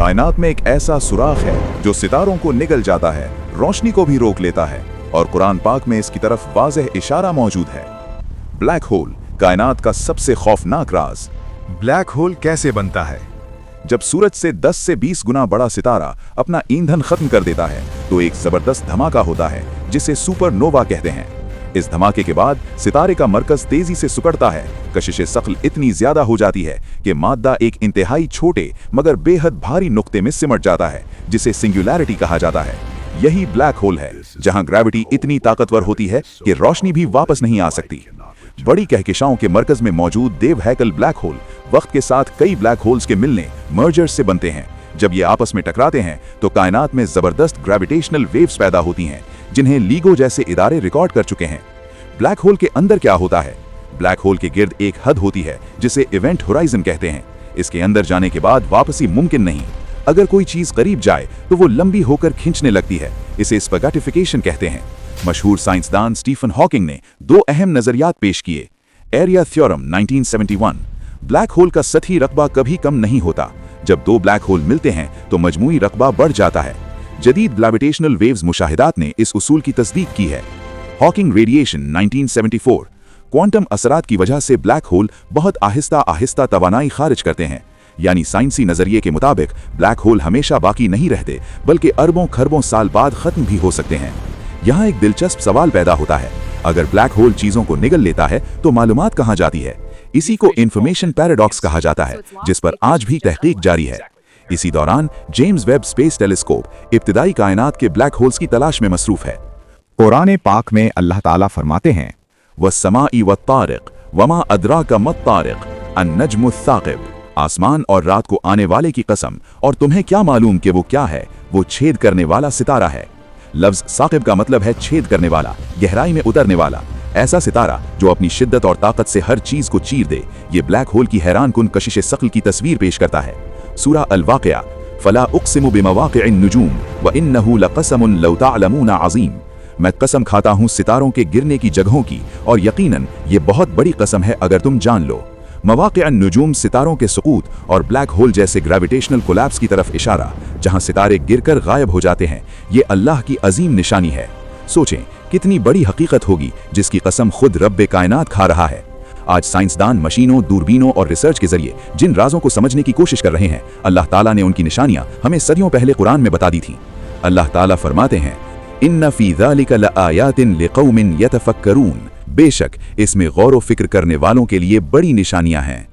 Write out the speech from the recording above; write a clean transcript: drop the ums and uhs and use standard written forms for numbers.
कायनात में एक ऐसा सुराख है जो सितारों को निगल जाता है, रोशनी को भी रोक लेता है, और कुरान पाक में इसकी तरफ वाज़ेह इशारा मौजूद है। ब्लैक होल, कायनात का सबसे खौफनाक राज। ब्लैक होल कैसे बनता है? जब सूरज से 10 से 20 गुना बड़ा सितारा अपना ईंधन खत्म कर देता है तो एक जबरदस्त धमाका होता है जिसे सुपरनोवा कहते हैं। इस धमाके के बाद सितारे का मरकज तेजी से सिकुड़ता है, कशिश सख्ल इतनी ज्यादा हो जाती है कि मादा एक इंतहाई छोटे मगर बेहद भारी नुक्ते में सिमट जाता है जिसे सिंगुलैरिटी कहा जाता है। यही ब्लैक होल है जहां ग्रेविटी इतनी ताकतवर होती है कि रोशनी भी वापस नहीं आ सकती। बड़ी कहकशाओं के मरकज में मौजूद देव हैकल ब्लैक होल वक्त के साथ कई ब्लैक होल्स के मिलने मर्जर्स से बनते हैं। जब ये आपस में टकराते हैं तो कायनात में जबरदस्त ग्रेविटेशनल वेव्स पैदा होती हैं जिन्हें लीगो जैसे इदारे रिकॉर्ड कर चुके हैं। ब्लैक होल के अंदर क्या होता है? ब्लैक होल के गिर्द एक हद होती है जिसे इवेंट होराइजन कहते हैं। इसके अंदर जाने के बाद वापसी मुमकिन नहीं। अगर कोई चीज करीब जाए तो वो लंबी होकर खींचने लगती है, इसे स्पैगेटिफिकेशन कहते हैं। मशहूर साइंसदान स्टीफन हॉकिंग ने दो अहम नजरियात पेश किए। एरिया थ्योरम 1971, ब्लैक होल का सतही रकबा कभी कम नहीं होता। जब दो ब्लैक होल मिलते हैं तो मजमूई रकबा बढ़ जाता है। जदीद ग्रेविटेशनल वेव्स मुशाहिदात ने इस उसूल की तस्दीक की है। हॉकिंग रेडिएशन 1974, क्वांटम असरात की वजह से ब्लैक होल बहुत आहिस्ता आहिस्ता तवानाई खारिज करते हैं। यानी साइंसी नजरिए के मुताबिक ब्लैक होल हमेशा बाकी नहीं रहते बल्कि अरबों खरबों साल बाद खत्म भी हो सकते हैं। यहाँ एक दिलचस्प सवाल पैदा होता है, अगर ब्लैक होल चीजों को निगल लेता है तो मालूमात कहाँ जाती है? इसी को इंफॉर्मेशन पैराडॉक्स कहा जाता है, जिस पर आज भी तहकीक जारी है। इसी दौरान जेम्स वेब स्पेस टेलीस्कोप इब्तिदाई कायनात के ब्लैक होल्स की तलाश में मसरूफ है। कुरान पाक में अल्लाह ताला फरमाते हैं, वस्समाई वत्तारिक वमा अदराका मत्तारिक अन्नज्मु साकिब, आसमान और रात को आने वाले की कसम, और तुम्हें क्या मालूम कि वो क्या है? वो छेद करने वाला सितारा है। लफ्ज साकिब का मतलब है छेद करने वाला, गहराई में उतरने वाला, ऐसा सितारा जो अपनी शिद्दत और ताकत से हर चीज को चीर दे। ये ब्लैक होल की हैरान कुन कशिश सख्ल की तस्वीर पेश करता है। सूरा अल-वाक़िया, फला उक़्सिमु बिमवाक़िअन नुजूम व इन्नहु लक़समुन लौ तअलमून अज़ीम, मैं कसम खाता हूँ सितारों के गिरने की जगहों की, और यकीनन ये बहुत बड़ी कसम है अगर तुम जान लो। मवाक़िअन नुजूम सितारों के सुकूत और ब्लैक होल जैसे ग्रेविटेशनल कोलैप्स की तरफ इशारा, जहां सितारे गिरकर गायब हो जाते हैं। ये अल्लाह की अजीम निशानी है। सोचें कितनी बड़ी हकीकत होगी जिसकी कसम खुद रब्बे कायनात खा रहा है। आज साइंसदान मशीनों, दूरबीनों और रिसर्च के जरिए जिन राजों को समझने की कोशिश कर रहे हैं, अल्लाह ताला ने उनकी निशानियां हमें सदियों पहले कुरान में बता दी थी। अल्लाह ताला फरमाते हैं, इन्ना फी ज़ालिका लआयातिन लिक़ौमिन यतफ़क्करून, बेशक इसमें गौर व फिक्र करने वालों के लिए बड़ी निशानियां हैं।